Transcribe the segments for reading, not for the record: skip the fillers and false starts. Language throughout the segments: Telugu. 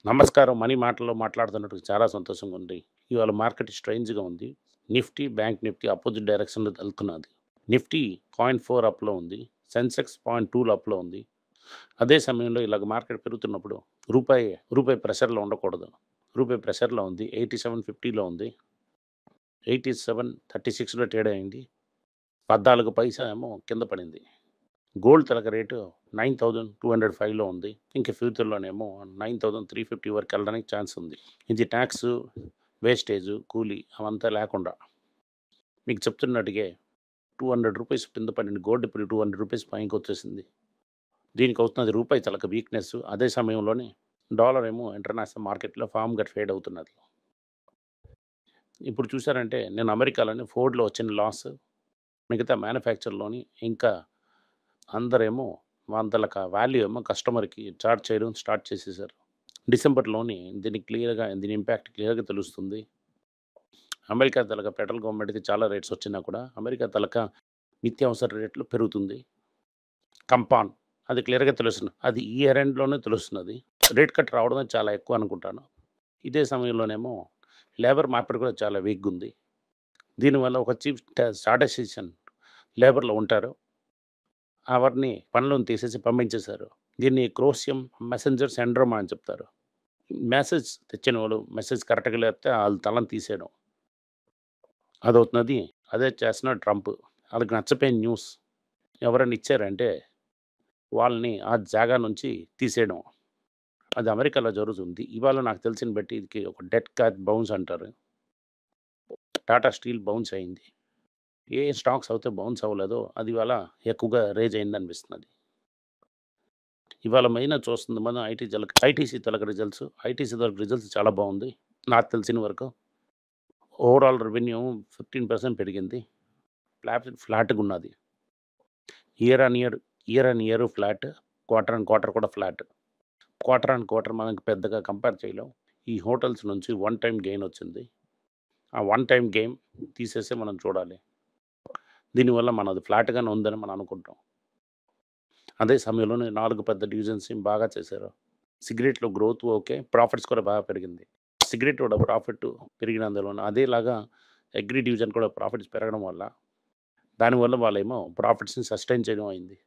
నమస్కారం. మనీ మాటల్లో మాట్లాడుతున్నట్టు చాలా సంతోషంగా ఉంది. ఇవాళ మార్కెట్ స్ట్రేంజ్‌గా ఉంది. నిఫ్టీ, బ్యాంక్ నిఫ్టీ అపోజిట్ డైరెక్షన్‌లో వెళ్తున్నది. నిఫ్టీ 0.4 అప్‌లో ఉంది. సెన్సెక్స్ 0.2 అప్‌లో ఉంది. అదే సమయంలో ఇలాగ మార్కెట్ పెరుగుతున్నప్పుడు రూపాయి, రూపాయి ప్రెషర్‌లో ఉండకూడదు. రూపాయి ప్రెషర్‌లో ఉంది. 87.50లో ఉంది. 87.36లో ట్రేడ్ అయింది. 14 పైసా ఏమో కింద పడింది. గోల్డ్ తలక రేటు 9,205లో ఉంది. ఇంక ఫ్యూచర్‌లోనేమో 9,350 వరకు వెళ్ళడానికి ఛాన్స్ ఉంది. ఇది టాక్సు, వేస్టేజు, కూలీ అవంతా లేకుండా. మీకు చెప్తున్నట్టుగే రూ. 200 కింద పడిన గోల్డ్ ఇప్పుడు రూ. 200 పైకొచ్చేసింది. దీనికి అవుతున్నది రూపాయి తలక వీక్‌నెస్. అదే సమయంలోనే డాలర్ ఏమో ఇంటర్నేషనల్ మార్కెట్‌లో ఫార్మ్‌గా ట్రేడ్ అవుతున్నది. ఇప్పుడు చూసారంటే నేను అమెరికాలోని ఫోర్డ్‌లో వచ్చిన లాస్, మిగతా మ్యానుఫ్యాక్చర్‌లోని ఇంకా అందరేమో వాళ్ళకి వాల్యూ ఏమో కస్టమర్‌కి చార్జ్ చేయడం స్టార్ట్ చేసేసారు. డిసెంబర్‌లోని దీని ఇంపాక్ట్ క్లియర్‌గా తెలుస్తుంది. అమెరికా తాలూకా ఫెడరల్ గవర్నమెంట్‌కి చాలా రేట్స్ వచ్చినా కూడా అమెరికా తాలూకా నిత్యావసర రేట్లు పెరుగుతుంది. కంపాన్ అది క్లియర్‌గా తెలుస్తుంది. అది ఈ ఇయర్ ఎండ్‌లోనే తెలుస్తున్నది. రేట్ కట్ రావడమే చాలా ఎక్కువ అనుకుంటాను. ఇదే సమయంలోనేమో లేబర్ మార్కెట్ కూడా చాలా వీక్‌గా ఉంది. దీనివల్ల ఒక చీఫ్ స్టాటిస్టిషియన్ లేబర్‌లో ఉంటారు. ఎవరిని పనిలోని తీసేసి పంపించేశారు. దీన్ని క్రోసియం మెసెంజర్ సిండ్రోమ్ అని చెప్తారు. మెసేజ్ తెచ్చినోడు మెసేజ్ కరెక్ట్‌గా లేకపోతే ఆళ్ళ తలని తీసేయడం. అదవుతున్నది. అదే చేస్తున్నాడు ట్రంప్. ఆళ్ళకి నచ్చపోయిన న్యూస్ ఎవరైనా ఇచ్చారంటే వాళ్ళని ఆ జాగా నుంచి తీసేయడం. అది అమెరికాలో జరుగుతుంది. ఇవాళ నాకు తెలిసిన బట్టి ఇది ఒక డెడ్ క్యాట్ బౌన్స్ అంటారు. టాటా స్టీల్ బౌన్స్ అయింది. ఏ స్టాక్స్ అయితే బౌన్స్ అవ్వలేదో అది ఇవాళ ఎక్కువగా రైజ్ అయిందనిపిస్తున్నది. ఇవాళ మెయిన్‌గా చూస్తుంది మనం ఐటీసీ తాలూకా రిజల్ట్స్. ఐటీసీ తాలూకా రిజల్ట్స్ చాలా బావుంది. నాకు తెలిసిన వరకు. ఓవరాల్ రెవెన్యూ 15% పెరిగింది. ఫ్లాట్‌గున్నది. Year on year, year on year flat. Quarter on quarter కూడా ఫ్లాట్. క్వార్టర్ ఆన్ క్వార్టర్ మనకు పెద్దగా కంపేర్ చేయలేం. ఈ హోటల్స్ నుంచి వన్ టైమ్ గెయిన్ వచ్చింది. ఆ వన్ టైమ్ గెయిన్ తీసేసి మనం చూడాలి. దీనివల్ల మనది ఫ్లాట్‌గానే ఉందని మనం అనుకుంటాం. అదే సమయంలోనే 4 పెద్ద డివిజన్స్ బాగా చేశారు. సిగరెట్‌లో గ్రోత్ ఓకే. ప్రాఫిట్స్ కూడా బాగా పెరిగింది. సిగరెట్ కూడా ప్రాఫిట్ పెరిగినందువలన అదేలాగా అగ్రి డివిజన్ కూడా ప్రాఫిట్స్ పెరగడం వల్ల, దానివల్ల వాళ్ళేమో ప్రాఫిట్స్‌ని సస్టైన్ చేయడం అయింది.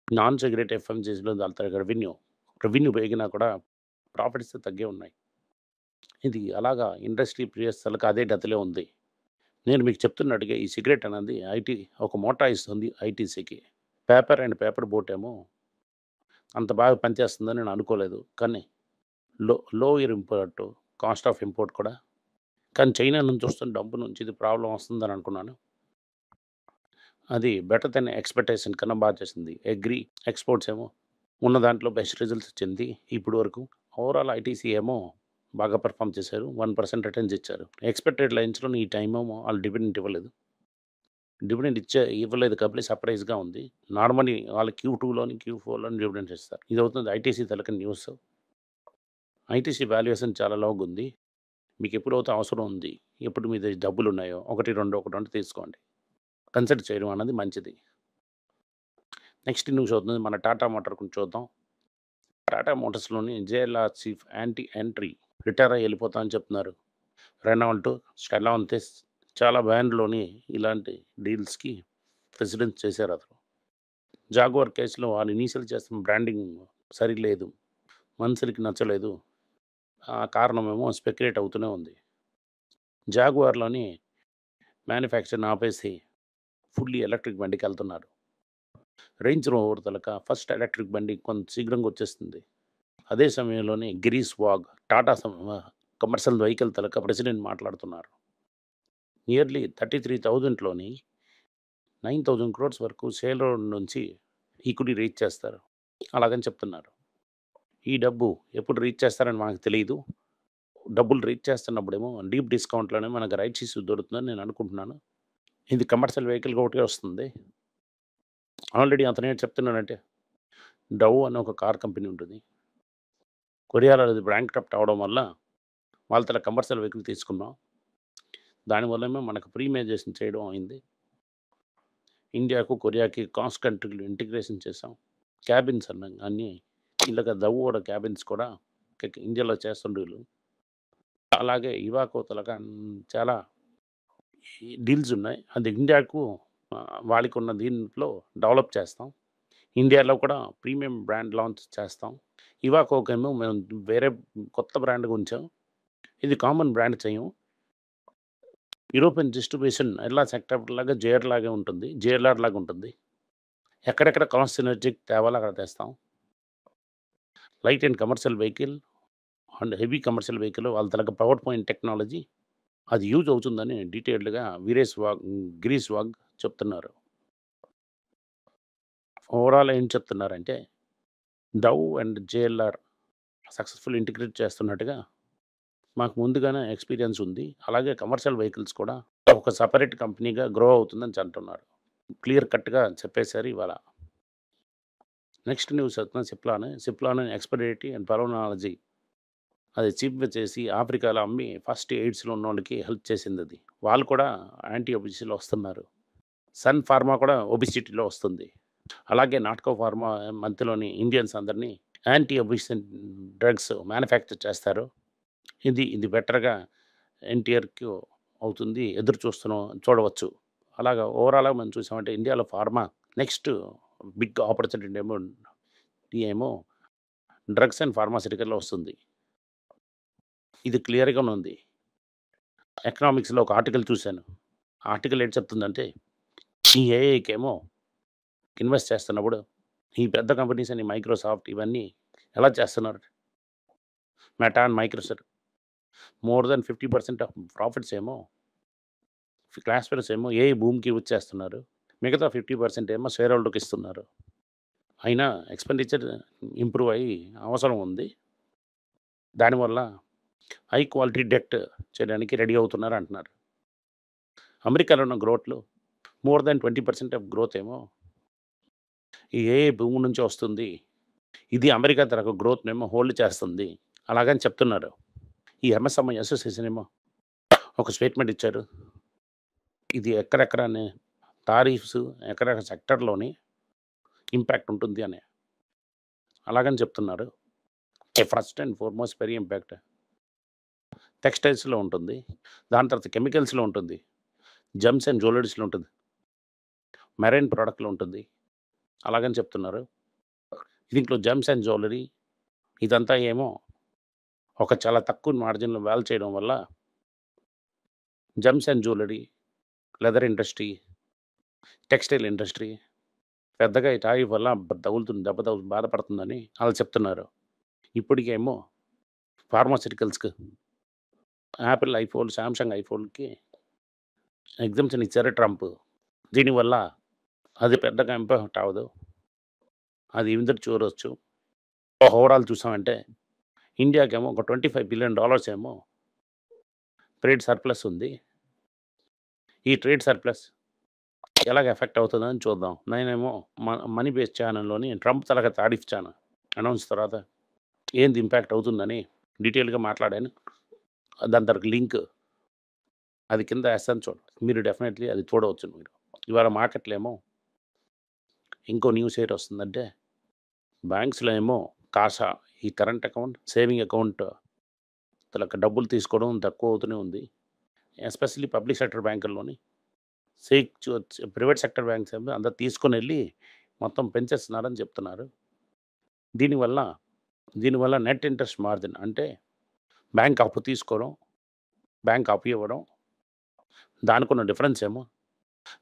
నాన్ సిగరెట్ ఎఫ్ఎంసీస్‌లో దాని రెవెన్యూ పెరిగినా కూడా ప్రాఫిట్స్ తగ్గే ఉన్నాయి. ఇది అలాగా ఇండస్ట్రీ ప్లేయర్స్‌లకి అదే గతిలో ఉంది. నేను మీకు చెప్తున్నట్టుగా ఈ సిగరెట్ అనేది ఒక మోటా ఇస్తుంది ఐటీసీకి. పేపర్ బోట్ ఏమో అంత బాగా పనిచేస్తుందని నేను అనుకోలేదు. కానీ lower import, cost of import కూడా. కానీ చైనా నుంచి వస్తున్న డబ్బు నుంచి ఇది ప్రాబ్లమ్ వస్తుందని అనుకున్నాను. అది బెటర్ దెన్ ఎక్స్‌పెక్టేషన్ కన్నా బా చేసింది. ఎక్స్‌పోర్ట్స్ ఏమో ఉన్న దాంట్లో బెస్ట్ రిజల్ట్స్ ఇచ్చింది ఇప్పటి వరకు. ఓవరాల్ ఐటీసీ ఏమో బాగా పెర్ఫార్మ్ చేశారు. 1% రిటర్న్స్ ఇచ్చారు. ఎక్స్‌పెక్టెడ్ లైన్స్‌లోని ఈ టైమ్ ఏమో ఆళ్ళు డివిడెండ్ ఇవ్వలేదు. ఇవ్వలేదు కాబట్టి సర్ప్రైజ్‌గా ఉంది. నార్మల్లీ వాళ్ళు క్యూ2లోని, క్యూ4లోని డివిడెండ్స్ ఇస్తారు. ఇదవుతుంది ఐటీసీ తాలూకా న్యూస్. ఐటీసీ వాల్యుయేషన్ చాలా లోగుంది. మీకెప్పుడైతే అవసరం ఉంది, ఎప్పుడు మీ దగ్గర డబ్బులున్నాయో 1, 2 తీసుకోండి. కన్సిడర్ చేయడం అన్నది మంచిది. నెక్స్ట్ న్యూస్ అవుతుంది మన టాటా మోటార్ గురించి చూద్దాం. టాటా మోటార్స్‌లోని జేఎల్ఆర్ చీఫ్ ఎంట్రీ రిటైర్ అయ్యి వెళ్ళిపోతా అని చెప్తున్నారు. రెనాల్ట్, స్టెల్లాంటిస్ చాలా బ్రాండ్‌లోని ఇలాంటి డీల్స్‌కి ప్రెసిడెన్స్ చేశారతను. జాగ్వార్ కేస్‌లో వాళ్ళు ఇనీషియల్ చేస్తున్న బ్రాండింగ్ సరిలేదు. మనుషులకి నచ్చలేదు. ఆ కారణమేమో స్పెక్యులేట్ అవుతూనే ఉంది. జాగ్వార్‌లోని మ్యానుఫ్యాక్చర్‌ని ఆపేసి ఫుల్లీ ఎలక్ట్రిక్ బండికెళ్తున్నారు. రేంజ్ రోవర్ తలక ఫస్ట్ ఎలక్ట్రిక్ బండి కొంత శీఘ్రంగా వచ్చేస్తుంది. అదే సమయంలోనే గిరీష్ వాగ్ కమర్షియల్ వెహికల్ తలక ప్రెసిడెంట్ మాట్లాడుతున్నారు. నియర్లీ 33,000లోని 9,000 క్రోర్స్ వరకు సేల్ రోడ్ నుంచి ఈక్విటీ రీచ్ చేస్తారు. అలాగని చెప్తున్నారు. ఈ డబ్బు ఎప్పుడు రీచ్ చేస్తారని మనకు తెలీదు. డబ్బులు రీచ్ చేస్తున్నప్పుడేమో డీప్ డిస్కౌంట్‌లోనే మనకు రైట్స్ ఇష్యూ దొరుకుతుందని నేను అనుకుంటున్నాను. ఇది కమర్షియల్ వెహికల్‌కి ఒకటే వస్తుంది. ఆల్రెడీ అతనేం చెప్తున్నాడంటే డవ్ అనే ఒక కార్ కంపెనీ ఉంటుంది. కొరియాలో అది బ్యాంక్రప్ట్ అవ్వడం వల్ల వాళ్ళ తల కమర్షియల్ వెహికల్ తీసుకున్నాం. దానివల్లేమో మనకు ప్రీమియైజేషన్ చేయడం అయింది. ఇండియాకు, కొరియాకి కాస్ట్ కంట్రీలు ఇంటిగ్రేషన్ చేసాం. క్యాబిన్స్ అన్నీ ఇలాగ దవ్ కూడా క్యాబిన్స్ కూడా ఇండియాలో చేస్తుండ్రు వీళ్ళు. అలాగే ఇవాకో చాలా డీల్స్ ఉన్నాయి. అది ఇండియాకు వాళ్ళకున్న దీంట్లో డెవలప్ చేస్తాం. ఇండియాలో కూడా ప్రీమియం బ్రాండ్ లాంచ్ చేస్తాం. ఇవాకోకేమో మేము వేరే కొత్త బ్రాండ్ ఉంచాం. ఇది కామన్ బ్రాండ్ చేయం. యూరోపియన్ డిస్ట్రిబ్యూషన్ ఎలా సెక్టార్ లాగా జేఆర్ ఉంటుంది. జేఎల్ఆర్ లాగా ఉంటుంది. ఎక్కడెక్కడ కాస్ట్ సినర్జిక్ తేవాలో అక్కడ తెస్తాం. Light and commercial vehicle and heavy commercial vehicle వాళ్ళ తలక పవర్ పాయింట్ టెక్నాలజీ అది యూజ్ అవుతుందని డీటెయిల్డ్‌గా గిరీష్ వాగ్ చెప్తున్నారు. ఓవరాల్ ఏం చెప్తున్నారంటే Dove and JLR successful integrate చేస్తున్నట్టుగా మాకు ముందుగానే ఎక్స్‌పీరియన్స్ ఉంది. అలాగే కమర్షియల్ వెహికల్స్ కూడా ఒక సెపరేట్ కంపెనీగా గ్రో అవుతుందని అంటున్నారు. క్లియర్ కట్‌గా చెప్పేశారు ఇవాళ. నెక్స్ట్ న్యూస్ సిప్లాన్ ఎక్స్‌పెడిటీ అండ్ పల్మనాలజీ అది చీఫ్‌గా చేసి ఆఫ్రికాలో అమ్మి ఫస్ట్ ఎయిడ్స్‌లో ఉన్నోళ్ళకి హెల్ప్ చేసిందది. వాళ్ళు కూడా యాంటీ ఒబెసిటీలో వస్తున్నారు. సన్ ఫార్మా కూడా ఒబెసిటీలో వస్తుంది. అలాగే నాటకో ఫార్మా మధ్యలోని ఇండియన్స్ అందరినీ యాంటీ ఒబెసిటీ డ్రగ్స్ మ్యానుఫ్యాక్చర్ చేస్తారు. ఇది బెటర్‌గా ఎన్టీఆర్‌కి అవుతుంది. చూడవచ్చు. అలాగా ఓవరాల్‌గా మనం చూసామంటే ఇండియాలో ఫార్మా నెక్స్ట్ బిగ్ ఆపర్చునిటీ ఏమో డ్రగ్స్ అండ్ ఫార్మాస్యూటికల్‌లో వస్తుంది. ఇది క్లియర్‌గానే ఉంది. ఎకనామిక్స్‌లో ఒక ఆర్టికల్ చూశాను. ఆ ఆర్టికల్ ఏం చెప్తుందంటే ఈ ఏఐకేమో ఇన్వెస్ట్ చేస్తున్నప్పుడు ఈ పెద్ద కంపెనీస్ అని మైక్రోసాఫ్ట్ ఇవన్నీ ఎలా చేస్తున్నారు? Meta and Microsoft more than 50% of profits ఏమో ఏమో ఏఐ భూమికి యూజ్ చేస్తున్నారు. మిగతా 50% ఏమో షేర్ హోల్డర్‌కి ఇస్తున్నారు. అయినా ఎక్స్‌పెండిచర్ ఇంప్రూవ్ అయ్యి అవసరం ఉంది. దానివల్ల హై క్వాలిటీ డెట్ చేయడానికి రెడీ అవుతున్నారు అంటున్నారు. అమెరికాలో ఉన్న గ్రోత్‌లో మోర్ దాన్ 20% ఆఫ్ గ్రోత్ ఏమో ఈ ఏఐ భూమి నుంచి వస్తుంది. ఇది అమెరికా తరహా గ్రోత్‌నేమో హోల్డ్ చేస్తుంది. అలాగని చెప్తున్నారు. ఈ ఎంఎస్ఎంఈ అసోసియేషన్ ఏమో ఒక స్టేట్మెంట్ ఇచ్చారు. ఇది ఎక్కడెక్కడనే టారిఫ్స్ ఎక్కడెక్కడ సెక్టార్‌లోని ఇంపాక్ట్ ఉంటుంది అని. అలాగని చెప్తున్నారు. First and foremost very impact టెక్స్టైల్స్‌లో ఉంటుంది. దాని తర్వాత కెమికల్స్‌లో ఉంటుంది. జెమ్స్ అండ్ జ్యువెలరీస్‌లో ఉంటుంది. మెరైన్ ప్రొడక్ట్‌లో ఉంటుంది. అలాగని చెప్తున్నారు. దీంట్లో జెమ్స్ అండ్ జ్యువెలరీ ఇదంతా ఏమో ఒక చాలా తక్కువ మార్జిన్‌లో చేయడం వల్ల gems and jewellery, leather industry, textile industry పెద్దగా ఈ టారిఫ్ వల్ల బాధపడుతుందని ఆళ్ళు చెప్తున్నారు. ఇప్పటికేమో ఫార్మాస్యూటికల్స్‌కి యాపిల్ ఐఫోన్, సామ్‌సంగ్ ఐఫోన్‌కి ఎగ్జంప్షన్ ఇచ్చారు ట్రంప్. దీనివల్ల అది పెద్దగా ఇంపాక్ట్ అవ్వదు. అది అందరూ చూడొచ్చు. ఓవరాల్ చూసామంటే ఇండియాకేమో ఒక $25 బిలియన్ ఏమో ట్రేడ్ సర్ప్లస్ ఉంది. ఈ ట్రేడ్ సర్ప్లస్ ఎలాగ ఎఫెక్ట్ అవుతుందని చూద్దాం. నేనేమో మనీ బేస్ ఛానల్‌లోని ట్రంప్ తరహా తారిఫ్ ఛానల్ అనౌన్స్ తర్వాత ఏంది ఇంపాక్ట్ అవుతుందని డీటెయిల్‌గా మాట్లాడాను. దాని తర్వాత లింక్ అది కింద ఏస్తాను చూడండి. మీరు డెఫినెట్‌లీ అది చూడవచ్చు మీరు. ఇవాళ మార్కెట్‌లో ఏమో ఇంకో న్యూస్ ఏంటి వస్తుందంటే బ్యాంక్స్‌లో ఏమో కాసా ఈ కరెంట్ అకౌంట్, సేవింగ్ అకౌంట్ డబ్బులు తీసుకోవడం తక్కువ అవుతూనే ఉంది. ఎస్పెషల్లీ పబ్లిక్ సెక్టర్ బ్యాంకుల్లోని ప్రైవేట్ సెక్టర్ బ్యాంక్స్ ఏమో అంతా తీసుకొనెళ్ళి మొత్తం పెంచేస్తున్నారని చెప్తున్నారు. దీనివల్ల నెట్ ఇంట్రెస్ట్ మార్జిన్ అంటే బ్యాంక్ అప్పు తీసుకోవడం, బ్యాంక్ అప్పు ఇవ్వడం దానికున్న డిఫరెన్స్ ఏమో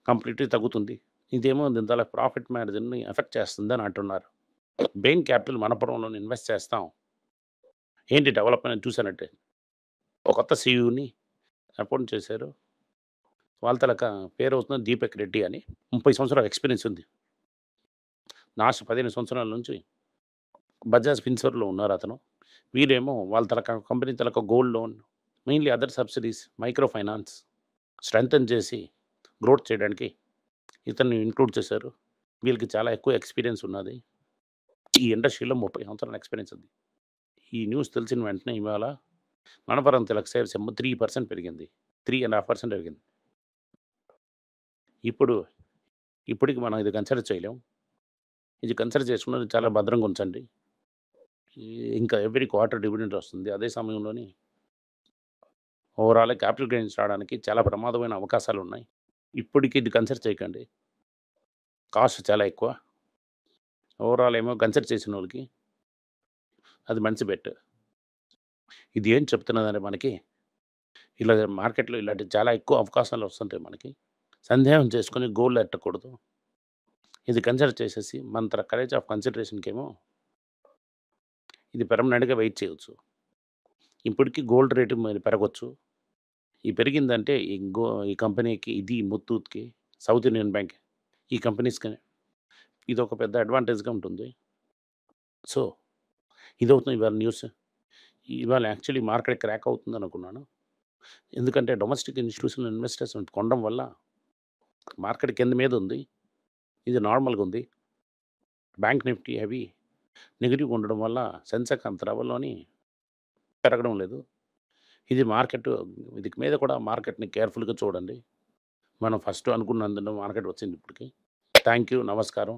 కంప్లీట్‌గా తగ్గుతుంది. ఇదేమో దీని తాలూకా ప్రాఫిట్ మార్జిన్‌ని ఎఫెక్ట్ చేస్తుందని అంటున్నారు. బెయిన్ క్యాపిటల్ మనపురంలోని ఇన్వెస్ట్ చేస్తాం. ఏంటి డెవలప్‌మెంట్ చూసానంటే ఒక కొత్త సీఈఓని అపాయింట్ చేశారు. వాళ్ళ తాలూకా పేరవుతుంది దీపక్ రెడ్డి అని. 30 సంవత్సరాల ఎక్స్‌పీరియన్స్ ఉంది. లాస్ట్ 15 సంవత్సరాల నుంచి బజాజ్ ఫిన్సర్వ్‌లో ఉన్నారతను. వీరేమో వాళ్ళ company gold loan, mainly other subsidies, micro finance strengthen చేసి గ్రోత్ చేయడానికి ఇతన్ని ఇంక్లూడ్ చేశారు. వీళ్ళకి చాలా ఎక్కువ ఎక్స్‌పీరియన్స్ ఉన్నది. ఈ ఇండస్ట్రీలో 30 సంవత్సరాల ఎక్స్‌పీరియన్స్ ఉంది. ఈ న్యూస్ తెలిసిన వెంటనే ఇవాళ మనపురం తిలక్ షేర్స్ ఏమో 3% పెరిగింది. 3.5% పెరిగింది. ఇప్పటికి మనం ఇది కన్సిడర్ చేయలేం. ఇది కన్సిడర్ చేసుకున్నది చాలా భద్రంగా ఉంచండి. ఇంకా ఎవ్రీ క్వార్టర్ డివిడెండ్ వస్తుంది. అదే సమయంలోని ఓవరాల్‌గా క్యాపిటల్ గెయిన్స్ రావడానికి చాలా ప్రమాదమైన అవకాశాలున్నాయి. ఇప్పటికి ఇది కన్సిడర్ చేయకండి. కాస్ట్ చాలా ఎక్కువ. ఓవరాల్ ఏమో కన్సిడర్ చేసినోళ్ళకి అది మంచి బెట్. ఇది ఏం చెప్తున్నదంటే మనకి, ఇలా మార్కెట్‌లో ఇలాంటి చాలా ఎక్కువ అవకాశాలు వస్తుంటాయి మనకి. సందేహం చేసుకొని గోల్డ్ ఎట్టకూడదు. ఇది కన్సిడర్ చేసేసి మన కరేజ్ ఆఫ్ కన్సిడరేషన్‌కేమో ఇది పెర్మనెంట్‌గా వెయిట్ చేయొచ్చు. ఇప్పటికి గోల్డ్ రేటు మరి పెరగొచ్చు. ఈ పెరిగిందంటే ఈ కంపెనీకి ఇది ముత్తూట్‌కి, సౌత్ ఇండియన్ బ్యాంక్ ఈ కంపెనీస్‌కి ఇదొక పెద్ద అడ్వాంటేజ్‌గా ఉంటుంది. సో, ఇదవుతుంది ఇవాళ న్యూస్. ఇవాళ యాక్చువల్లీ మార్కెట్ క్రాక్ అవుతుందనుకున్నాను. ఎందుకంటే డొమెస్టిక్ ఇన్‌స్టిట్యూషనల్ ఇన్వెస్టర్స్ కొనడం వల్ల మార్కెట్ కింద మీద ఉంది. ఇది నార్మల్‌గా ఉంది. బ్యాంక్ నిఫ్టీ అవి నెగెటివ్‌గా ఉండడం వల్ల సెన్సెక్స్ అంత లెవెల్‌లోని పెరగడం లేదు. ఇది మార్కెట్ ఇది మీద కూడా మార్కెట్‌ని కేర్‌ఫుల్‌గా చూడండి. మనం ఫస్ట్ అనుకున్నందున మార్కెట్ వచ్చింది ఇప్పటికి. Thank you. నమస్కారం.